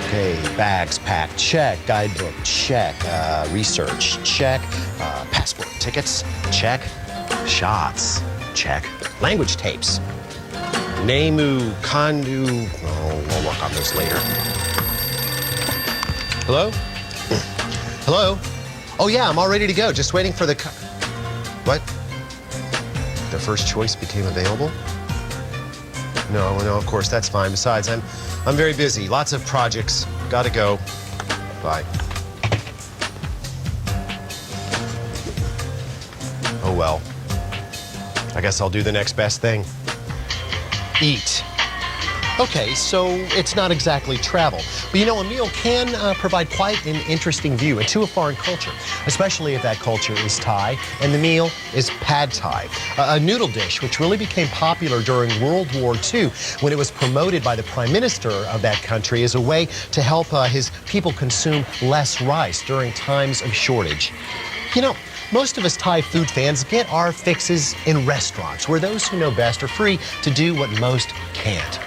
Okay, bags packed, check. Guidebook, check. Research, check. Passport tickets, check. Shots, check. Language tapes. Nemu, Kandu. Oh, we'll work on those later. Hello? Hello? Oh, yeah, I'm all ready to go. Just waiting for the What? The first choice became available? No, of course, that's fine. Besides, I'm very busy. Lots of projects. Gotta go. Bye. Oh, well. I guess I'll do the next best thing. Eat. Okay, so it's not exactly travel. But you know, a meal can provide quite an interesting view into a foreign culture, especially if that culture is Thai, and the meal is pad Thai, a noodle dish which really became popular during World War II when it was promoted by the Prime Minister of that country as a way to help his people consume less rice during times of shortage. You know, most of us Thai food fans get our fixes in restaurants, where those who know best are free to do what most can't.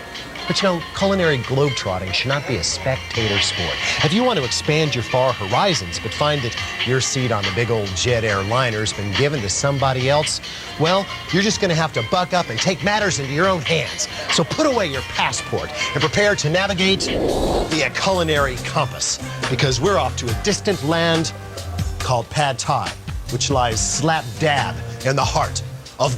But you know, culinary globetrotting should not be a spectator sport. If you want to expand your far horizons, but find that your seat on the big old jet airliner's been given to somebody else, well, you're just going to have to buck up and take matters into your own hands. So put away your passport and prepare to navigate the culinary compass, because we're off to a distant land called Pad Thai, which lies slap dab in the heart of...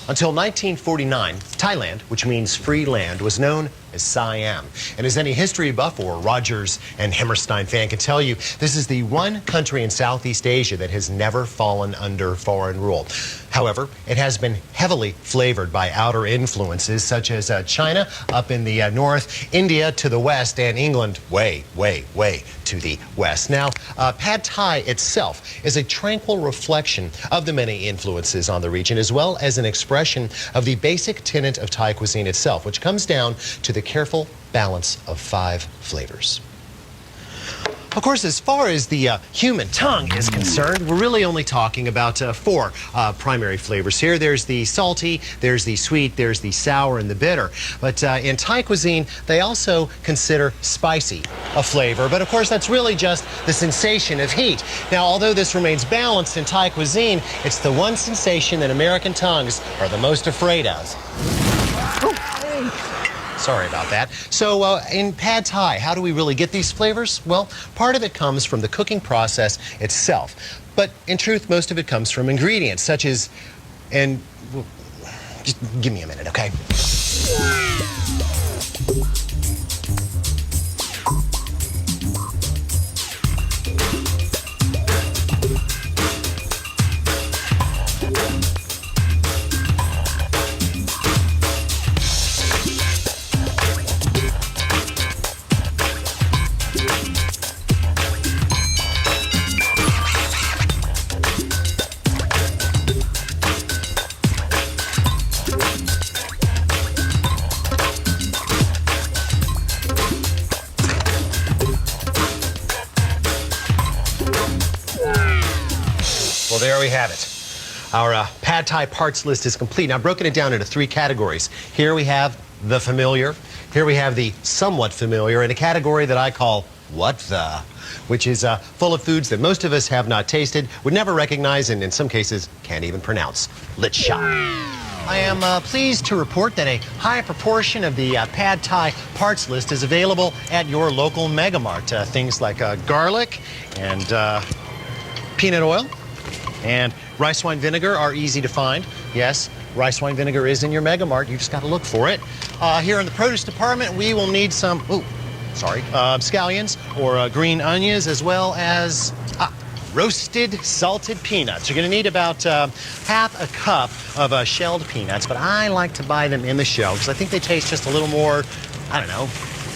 Until 1949, Thailand, which means free land, was known as Siam. And as any history buff or Rogers and Hammerstein fan can tell you, this is the one country in Southeast Asia that has never fallen under foreign rule. However, it has been heavily flavored by outer influences such as China up in the north, India to the west, and England way, way, way to the west. Now, Pad Thai itself is a tranquil reflection of the many influences on the region, as well as an expression of the basic tenet of Thai cuisine itself, which comes down to the careful balance of 5 flavors. Of course, as far as the human tongue is concerned, we're really only talking about 4 primary flavors here. There's the salty, there's the sweet, there's the sour, and the bitter. But in Thai cuisine, they also consider spicy a flavor. But of course, that's really just the sensation of heat. Now, although this remains balanced in Thai cuisine, it's the one sensation that American tongues are the most afraid of. Sorry about that. So in Pad Thai, how do we really get these flavors? Well, part of it comes from the cooking process itself. But in truth, most of it comes from ingredients such as, and just give me a minute, okay? Well, there we have it. Our Pad Thai parts list is complete. Now, I've broken it down into 3 categories. Here we have the familiar. Here we have the somewhat familiar, and a category that I call what the, which is full of foods that most of us have not tasted, would never recognize, and in some cases can't even pronounce. Let's shop. I am pleased to report that a high proportion of the Pad Thai parts list is available at your local Mega Mart. Things like garlic and peanut oil and rice wine vinegar are easy to find. Yes, rice wine vinegar is in your Mega Mart. You just got to look for it. Here in the produce department, we will need some, scallions or green onions, as well as roasted salted peanuts. You're going to need about half a cup of shelled peanuts, but I like to buy them in the shell because I think they taste just a little more, I don't know,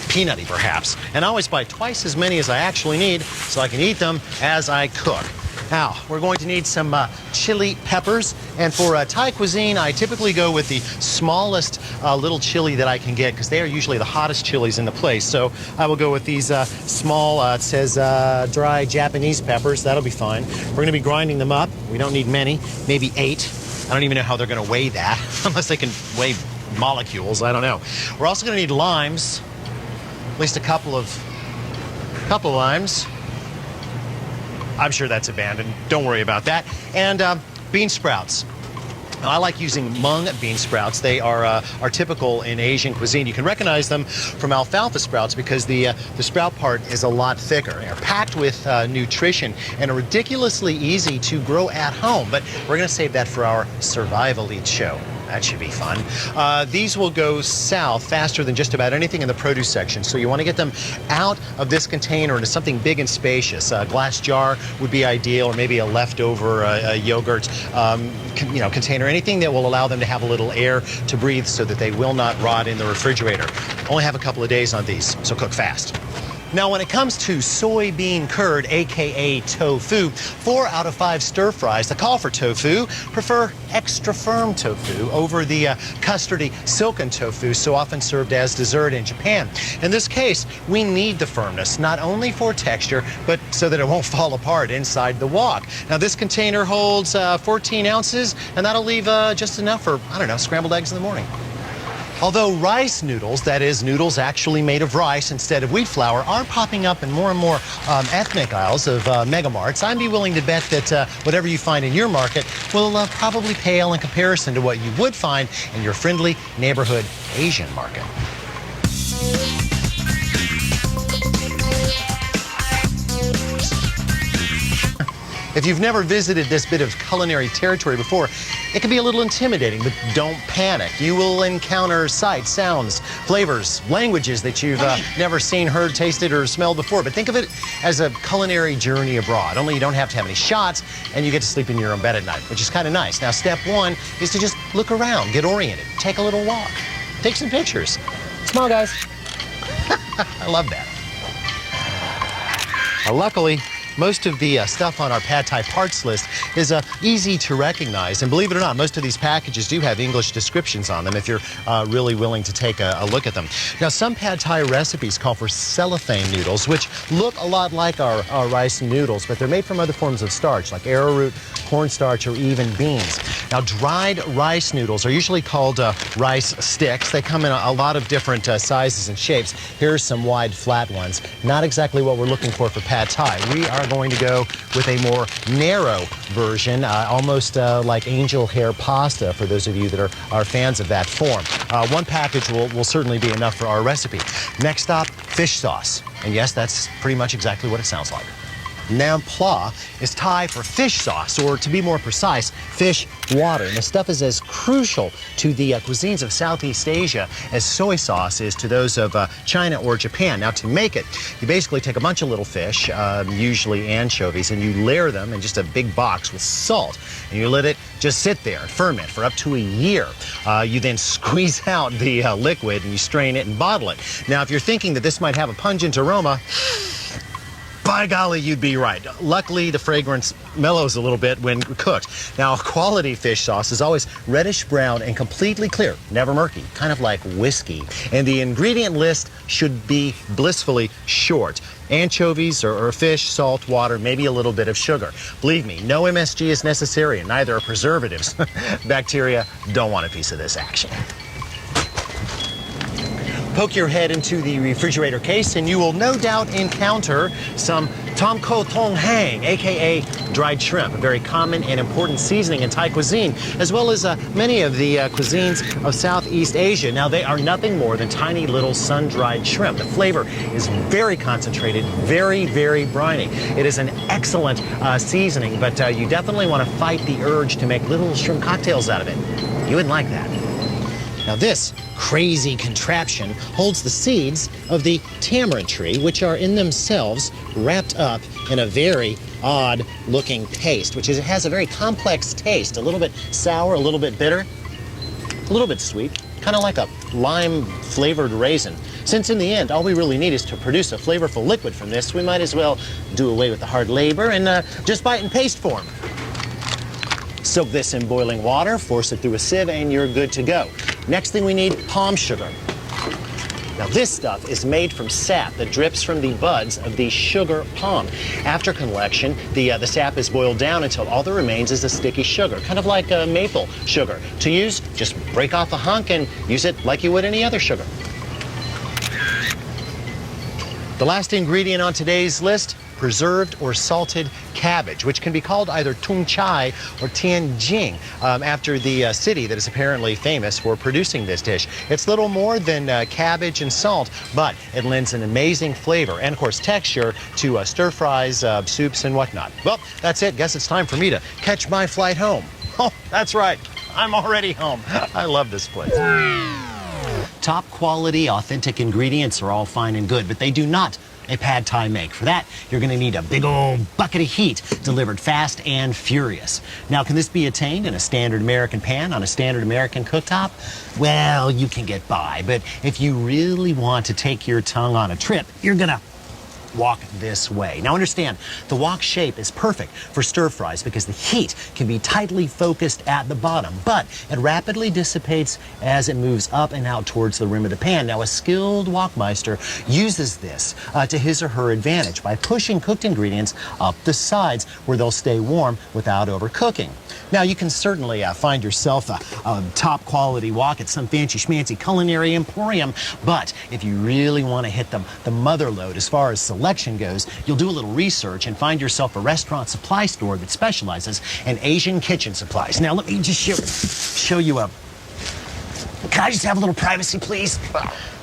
peanutty perhaps. And I always buy twice as many as I actually need so I can eat them as I cook. Now, we're going to need some chili peppers, and for Thai cuisine, I typically go with the smallest little chili that I can get because they are usually the hottest chilies in the place. So I will go with these small, it says dry Japanese peppers. That'll be fine. We're going to be grinding them up. We don't need many, maybe 8. I don't even know how they're going to weigh that, unless they can weigh molecules. I don't know. We're also going to need limes, at least a couple of limes. I'm sure that's abandoned. Don't worry about that. And bean sprouts. Now, I like using mung bean sprouts. They are typical in Asian cuisine. You can recognize them from alfalfa sprouts because the sprout part is a lot thicker. They're packed with nutrition and are ridiculously easy to grow at home. But we're going to save that for our Survival Eat show. That should be fun. These will go south faster than just about anything in the produce section. So you want to get them out of this container into something big and spacious. A glass jar would be ideal, or maybe a leftover yogurt container. Anything that will allow them to have a little air to breathe so that they will not rot in the refrigerator. Only have a couple of days on these, so cook fast. Now, when it comes to soybean curd, aka tofu, 4 out of 5 stir fries that call for tofu prefer extra firm tofu over the custardy silken tofu so often served as dessert in Japan. In this case, we need the firmness, not only for texture, but so that it won't fall apart inside the wok. Now, this container holds 14 ounces, and that'll leave just enough for, I don't know, scrambled eggs in the morning. Although rice noodles, that is, noodles actually made of rice instead of wheat flour, are popping up in more and more ethnic aisles of megamarts, I'd be willing to bet that whatever you find in your market will probably pale in comparison to what you would find in your friendly neighborhood Asian market. If you've never visited this bit of culinary territory before, it can be a little intimidating, but don't panic. You will encounter sights, sounds, flavors, languages that you've never seen, heard, tasted, or smelled before. But think of it as a culinary journey abroad, only you don't have to have any shots, and you get to sleep in your own bed at night, which is kind of nice. Now, step 1 is to just look around, get oriented, take a little walk, take some pictures. Smile, guys. I love that. Luckily, most of the stuff on our pad thai parts list is easy to recognize. And believe it or not, most of these packages do have English descriptions on them if you're really willing to take a look at them. Now, some pad thai recipes call for cellophane noodles, which look a lot like our rice noodles, but they're made from other forms of starch, like arrowroot, cornstarch, or even beans. Now, dried rice noodles are usually called rice sticks. They come in a lot of different sizes and shapes. Here's some wide, flat ones. Not exactly what we're looking for pad thai. We are going to go with a more narrow version, almost like angel hair pasta for those of you that are fans of that form. One package will certainly be enough for our recipe. Next up, fish sauce. And yes, that's pretty much exactly what it sounds like. Nam pla is Thai for fish sauce, or to be more precise, fish water. And the stuff is as crucial to the cuisines of Southeast Asia as soy sauce is to those of China or Japan. Now, to make it, you basically take a bunch of little fish, usually anchovies, and you layer them in just a big box with salt. And you let it just sit there and ferment for up to a year. You then squeeze out the liquid and you strain it and bottle it. Now, if you're thinking that this might have a pungent aroma, by golly, you'd be right. Luckily, the fragrance mellows a little bit when cooked. Now, quality fish sauce is always reddish brown and completely clear, never murky, kind of like whiskey. And the ingredient list should be blissfully short. Anchovies or fish, salt, water, maybe a little bit of sugar. Believe me, no MSG is necessary, and neither are preservatives. Bacteria don't want a piece of this action. Poke your head into the refrigerator case and you will no doubt encounter some tom kho tong hang, aka dried shrimp, a very common and important seasoning in Thai cuisine, as well as many of the cuisines of Southeast Asia. Now, they are nothing more than tiny little sun-dried shrimp. The flavor is very concentrated, very, very briny. It is an excellent seasoning, but you definitely want to fight the urge to make little shrimp cocktails out of it. You wouldn't like that. Now, this crazy contraption holds the seeds of the tamarind tree, which are in themselves wrapped up in a very odd-looking paste, which is, it has a very complex taste, a little bit sour, a little bit bitter, a little bit sweet. kind of like a lime-flavored raisin. Since in the end, all we really need is to produce a flavorful liquid from this, we might as well do away with the hard labor and just buy it in paste form. Soak this in boiling water, force it through a sieve, and you're good to go. Next thing we need, palm sugar. Now this stuff is made from sap that drips from the buds of the sugar palm. After collection, the sap is boiled down until all that remains is a sticky sugar, kind of like maple sugar. To use, just break off a hunk and use it like you would any other sugar. The last ingredient on today's list, preserved or salted cabbage, which can be called either tung chai or tianjing, after the city that is apparently famous for producing this dish. It's little more than cabbage and salt, but it lends an amazing flavor and, of course, texture to stir fries, soups, and whatnot. Well, that's it. Guess it's time for me to catch my flight home. Oh, that's right. I'm already home. I love this place. Top quality, authentic ingredients are all fine and good, but they do not a pad thai make. For that, you're going to need a big old bucket of heat delivered fast and furious. Now, can this be attained in a standard American pan on a standard American cooktop? Well, you can get by, but if you really want to take your tongue on a trip, you're going to walk this way. Now understand, the wok shape is perfect for stir fries because the heat can be tightly focused at the bottom, but it rapidly dissipates as it moves up and out towards the rim of the pan. Now a skilled wokmeister uses this to his or her advantage by pushing cooked ingredients up the sides where they'll stay warm without overcooking. Now you can certainly find yourself a top quality wok at some fancy schmancy culinary emporium, but if you really want to hit the mother load as far as selection goes, you'll do a little research and find yourself a restaurant supply store that specializes in Asian kitchen supplies. Now let me just show you a... Can I just have a little privacy, please?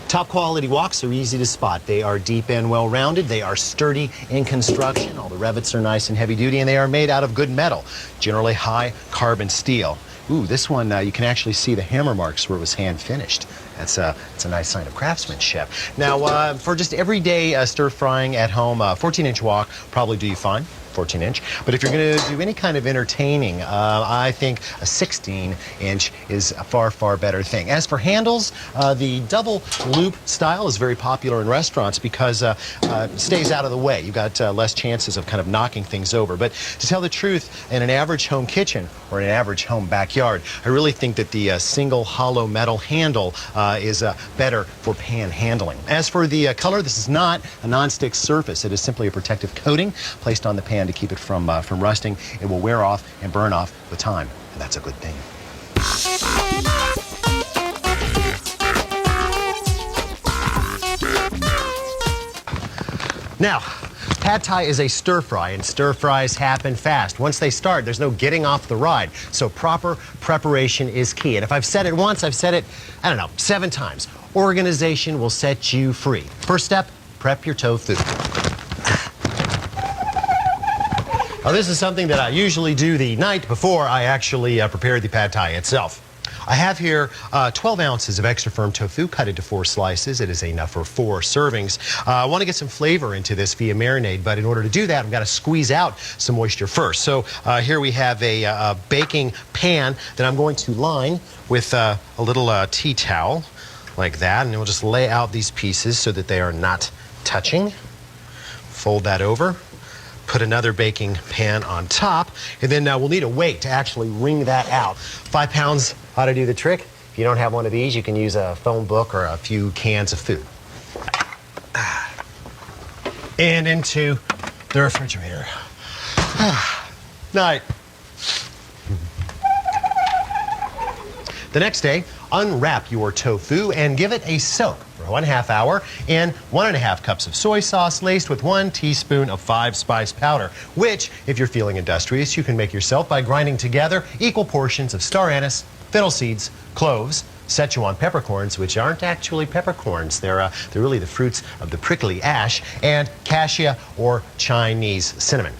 Top quality woks are easy to spot. They are deep and well-rounded. They are sturdy in construction. All the rivets are nice and heavy-duty, and they are made out of good metal, generally high carbon steel. Ooh, this one, you can actually see the hammer marks where it was hand-finished. It's a nice sign of craftsmanship. Now, for just everyday stir-frying at home, 14-inch wok probably do you fine. 14-inch. But if you're going to do any kind of entertaining, I think a 16-inch is a far, far better thing. As for handles, the double loop style is very popular in restaurants because it stays out of the way. You've got less chances of kind of knocking things over. But to tell the truth, in an average home kitchen or an average home backyard, I really think that the single hollow metal handle is better for pan handling. As for the color, this is not a non-stick surface. It is simply a protective coating placed on the pan to keep it from rusting. It will wear off and burn off with time, and that's a good thing. Now, pad thai is a stir fry, and stir fries happen fast. Once they start, there's no getting off the ride. So proper preparation is key. And if I've said it once, I've said it, 7 times. Organization will set you free. First step, prep your tofu. Now, this is something that I usually do the night before I actually prepare the pad thai itself. I have here 12 ounces of extra firm tofu cut into 4 slices. It is enough for 4 servings. I want to get some flavor into this via marinade, but in order to do that, I've got to squeeze out some moisture first. So here we have a baking pan that I'm going to line with a little tea towel like that, and we'll just lay out these pieces so that they are not touching. Fold that over. Put another baking pan on top, and then we'll need a weight to actually wring that out. 5 pounds ought to do the trick. If you don't have one of these, you can use a phone book or a few cans of food. And into the refrigerator. Night. The next day, unwrap your tofu and give it a soak for 1/2 hour in 1½ cups of soy sauce laced with 1 teaspoon of 5-spice powder, which, if you're feeling industrious, you can make yourself by grinding together equal portions of star anise, fennel seeds, cloves, Szechuan peppercorns, which aren't actually peppercorns. They're really the fruits of the prickly ash, and cassia or Chinese cinnamon.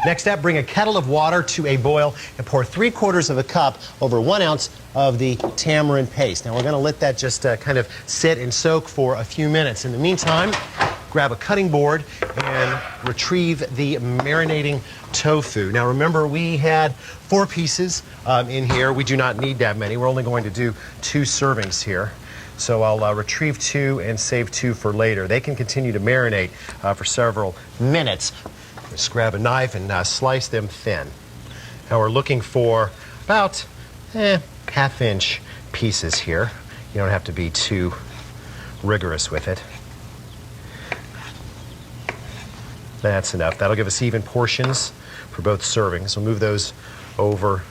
Next step, bring a kettle of water to a boil and pour 3/4 of a cup over 1 ounce of the tamarind paste. Now we're going to let that just kind of sit and soak for a few minutes. In the meantime, grab a cutting board and retrieve the marinating tofu. Now remember, we had 4 pieces in here. We do not need that many. We're only going to do 2 servings here. So I'll retrieve 2 and save 2 for later. They can continue to marinate for several minutes. Just grab a knife and slice them thin. Now we're looking for about half-inch pieces here. You don't have to be too rigorous with it. That's enough. That'll give us even portions for both servings. We'll move those over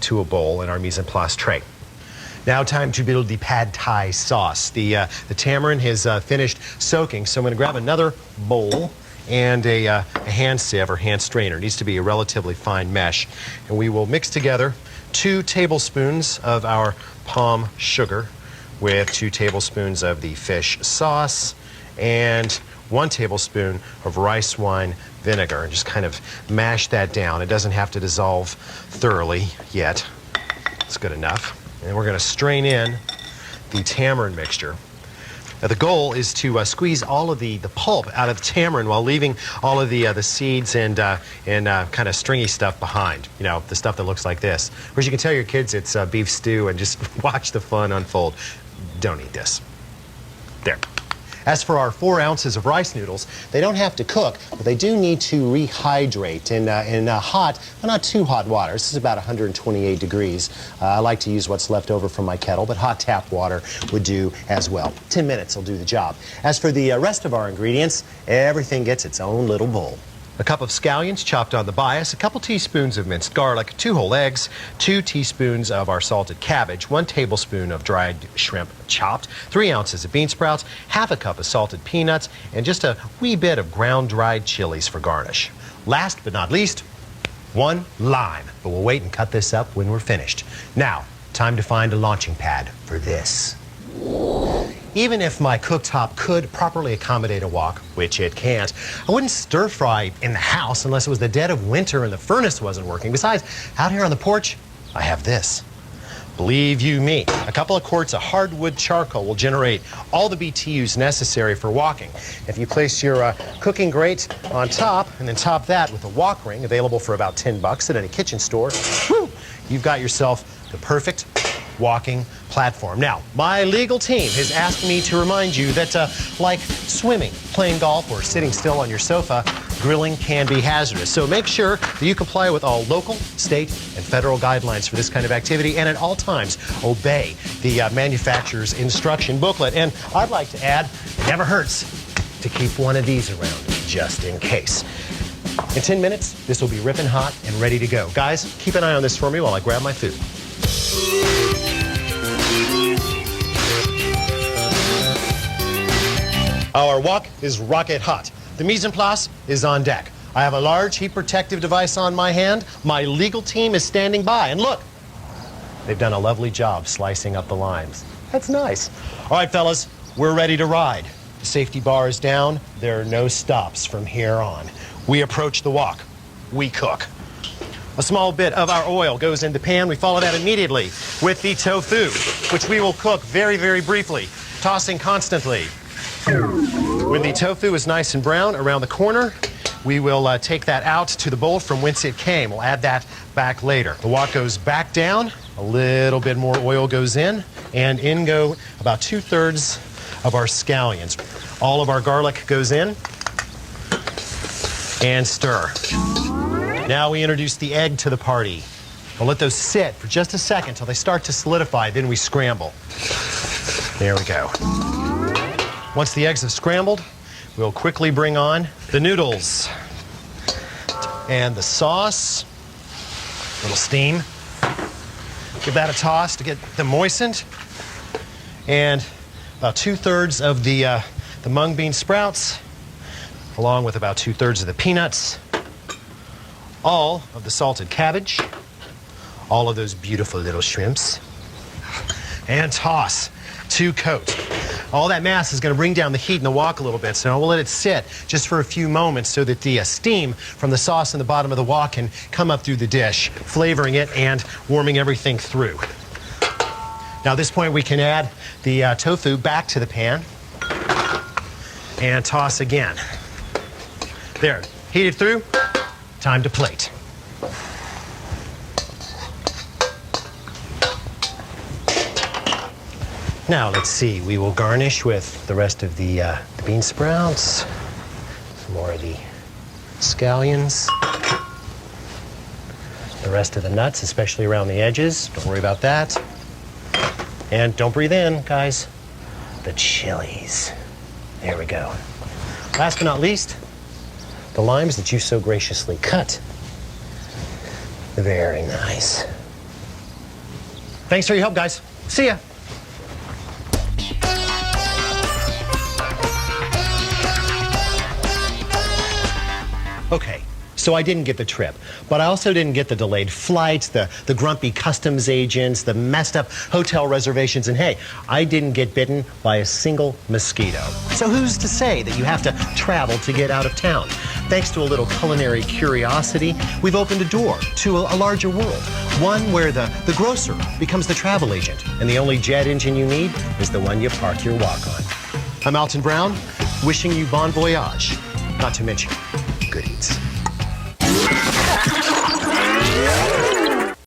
to a bowl in our mise en place tray. Now time to build the pad thai sauce. The tamarind has finished soaking, so I'm going to grab another bowl and a hand sieve or hand strainer. It needs to be a relatively fine mesh. And we will mix together 2 tablespoons of our palm sugar with 2 tablespoons of the fish sauce and 1 tablespoon of rice wine vinegar. And just kind of mash that down. It doesn't have to dissolve thoroughly yet. It's good enough. And we're going to strain in the tamarind mixture. Now, the goal is to squeeze all of the pulp out of the tamarind while leaving all of the seeds and kind of stringy stuff behind. You know, the stuff that looks like this. Whereas you can tell your kids it's beef stew and just watch the fun unfold. Don't eat this. There. As for our 4 ounces of rice noodles, they don't have to cook, but they do need to rehydrate in hot, but not too hot water. This is about 128 degrees. I like to use what's left over from my kettle, but hot tap water would do as well. 10 minutes will do the job. As for the rest of our ingredients, everything gets its own little bowl. A cup of scallions chopped on the bias, a couple teaspoons of minced garlic, 2 whole eggs, 2 teaspoons of our salted cabbage, 1 tablespoon of dried shrimp chopped, 3 ounces of bean sprouts, half a cup of salted peanuts, and just a wee bit of ground dried chilies for garnish. Last but not least, 1 lime. But we'll wait and cut this up when we're finished. Now, time to find a launching pad for this. Even if my cooktop could properly accommodate a wok, which it can't, I wouldn't stir fry in the house unless it was the dead of winter and the furnace wasn't working. Besides, out here on the porch, I have this. Believe you me, a couple of quarts of hardwood charcoal will generate all the BTUs necessary for wokking. If you place your cooking grate on top and then top that with a wok ring available for about $10 at any kitchen store, whew, you've got yourself the perfect wokking platform. Now, my legal team has asked me to remind you that like swimming, playing golf, or sitting still on your sofa, grilling can be hazardous. So make sure that you comply with all local, state, and federal guidelines for this kind of activity, and at all times obey the manufacturer's instruction booklet. And I'd like to add, it never hurts to keep one of these around just in case. In 10 minutes, this will be ripping hot and ready to go. Guys, keep an eye on this for me while I grab my food. Our wok is rocket hot. The mise en place is on deck. I have a large heat protective device on my hand. My legal team is standing by. And look, they've done a lovely job slicing up the limes. That's nice. All right, fellas, we're ready to ride. The safety bar is down. There are no stops from here on. We approach the wok. We cook. A small bit of our oil goes in the pan. We follow that immediately with the tofu, which we will cook very, very briefly, tossing constantly. When the tofu is nice and brown around the corner, we will take that out to the bowl from whence it came. We'll add that back later. The wok goes back down, a little bit more oil goes in, and in go about 2/3 of our scallions. All of our garlic goes in, and stir. Now we introduce the egg to the party. We'll let those sit for just a second until they start to solidify, then we scramble. There we go. Once the eggs have scrambled, we'll quickly bring on the noodles and the sauce. A little steam. Give that a toss to get them moistened. And about 2/3 of the mung bean sprouts, along with about 2/3 of the peanuts, all of the salted cabbage, all of those beautiful little shrimps, and toss to coat. All that mass is going to bring down the heat in the wok a little bit, so we'll let it sit just for a few moments so that the steam from the sauce in the bottom of the wok can come up through the dish, flavoring it and warming everything through. Now at this point we can add the tofu back to the pan And toss again. There, heated through, time to plate. Now let's see, we will garnish with the rest of the bean sprouts, some more of the scallions, the rest of the nuts, especially around the edges. Don't worry about that. And don't breathe in, guys. The chilies. There we go. Last but not least, the limes that you so graciously cut. Very nice. Thanks for your help, guys. See ya. Okay, so I didn't get the trip, but I also didn't get the delayed flights, the grumpy customs agents, the messed up hotel reservations, and hey, I didn't get bitten by a single mosquito. So who's to say that you have to travel to get out of town? Thanks to a little culinary curiosity, we've opened a door to a larger world, one where the grocer becomes the travel agent, and the only jet engine you need is the one you park your walk on. I'm Alton Brown, wishing you bon voyage, not to mention good eats.